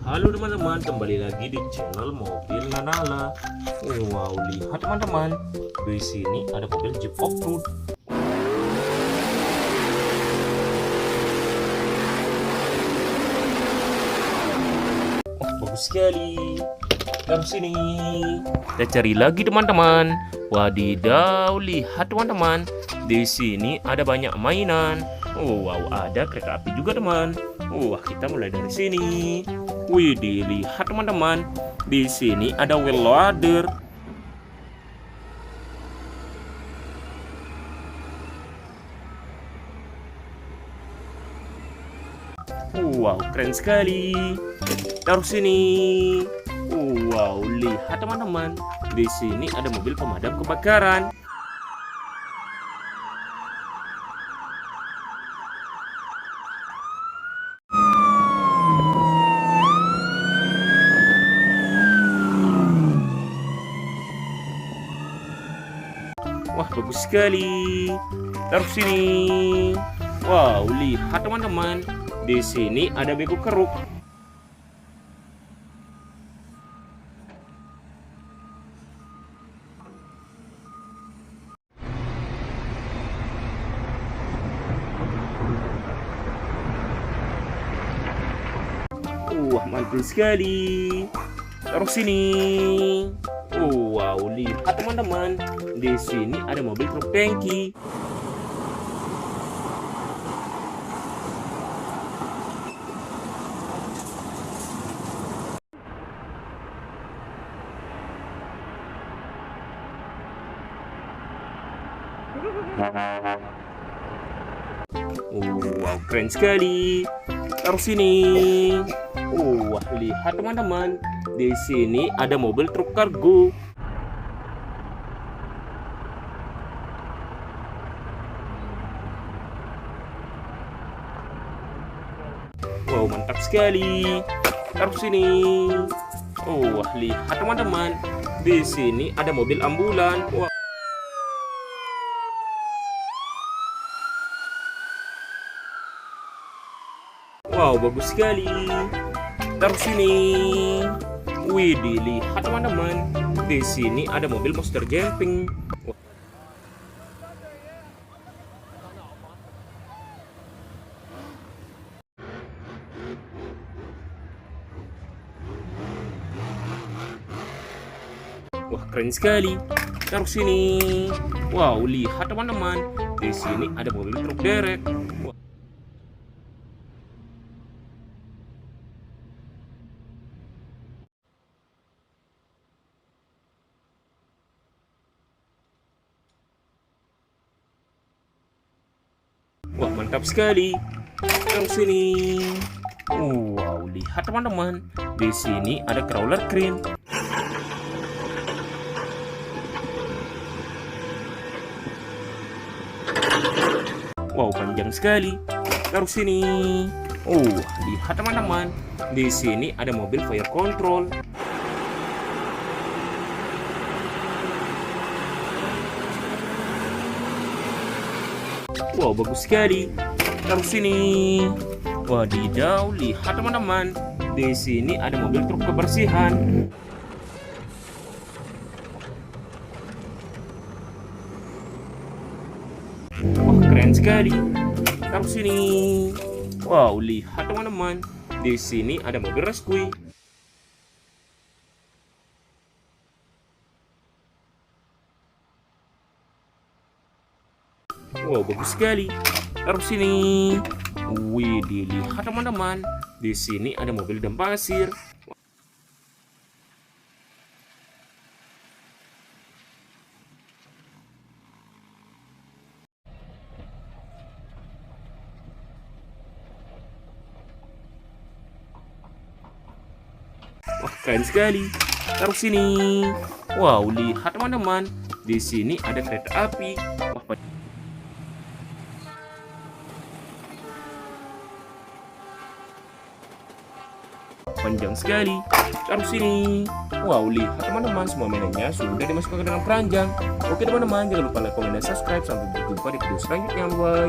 Halo teman-teman, kembali lagi di channel Mobil Nanala. Wow, lihat teman-teman, di sini ada mobil Jeep Off-Road. Oh, bagus sekali. Taruh sini. Kita cari lagi teman-teman. Wadidaw, lihat teman-teman, di sini ada banyak mainan. Oh, wow, ada kereta api juga teman. Wah, kita mulai dari sini. Wih, dilihat teman-teman, di sini ada wheel loader. Wow, keren sekali. Taruh sini. Wow, lihat teman-teman, di sini ada mobil pemadam kebakaran. Wah, bagus sekali. Taruh sini. Wow, lihat teman-teman, di sini ada bego keruk. Wah, mantul sekali. Taruh sini. Wow, lihat teman-teman, di sini ada mobil truk tangki. Wow, keren sekali. Taruh sini. Wah, lihat teman-teman, di sini ada mobil truk kargo. Wow, mantap sekali. Taruh sini. Wah, lihat teman-teman, di sini ada mobil ambulan. Wah. Wow, bagus sekali. Taruh sini. Wih, dilihat teman-teman, di sini ada mobil monster jumping. Wah, keren sekali. Taruh sini. Wow, lihat teman-teman, di sini ada mobil truk derek. Wah. Wah, mantap sekali. Taruh sini. Wow, lihat teman-teman, di sini ada crawler crane. Wow, panjang sekali. Taruh sini. Lihat teman-teman, di sini ada mobil fire control. Wow, bagus sekali. Taruh sini. Wadidaw, lihat teman-teman, di sini ada mobil truk kebersihan. Wah, keren sekali. Taruh sini. Wow, lihat teman-teman, di sini ada mobil rescue. Wow, bagus sekali. Taruh sini. Wih, dilihat teman-teman, di sini ada mobil dam pasir. Wah, keren sekali. Taruh sini. Wow, lihat teman-teman, di sini ada kereta api. Wah, panjang sekali. Taruh sini. Wow, lihat teman-teman, semua mainannya sudah dimasukkan ke dalam keranjang. Oke teman-teman, jangan lupa like, komen, dan subscribe. Sampai berjumpa di video selanjutnya. Bye.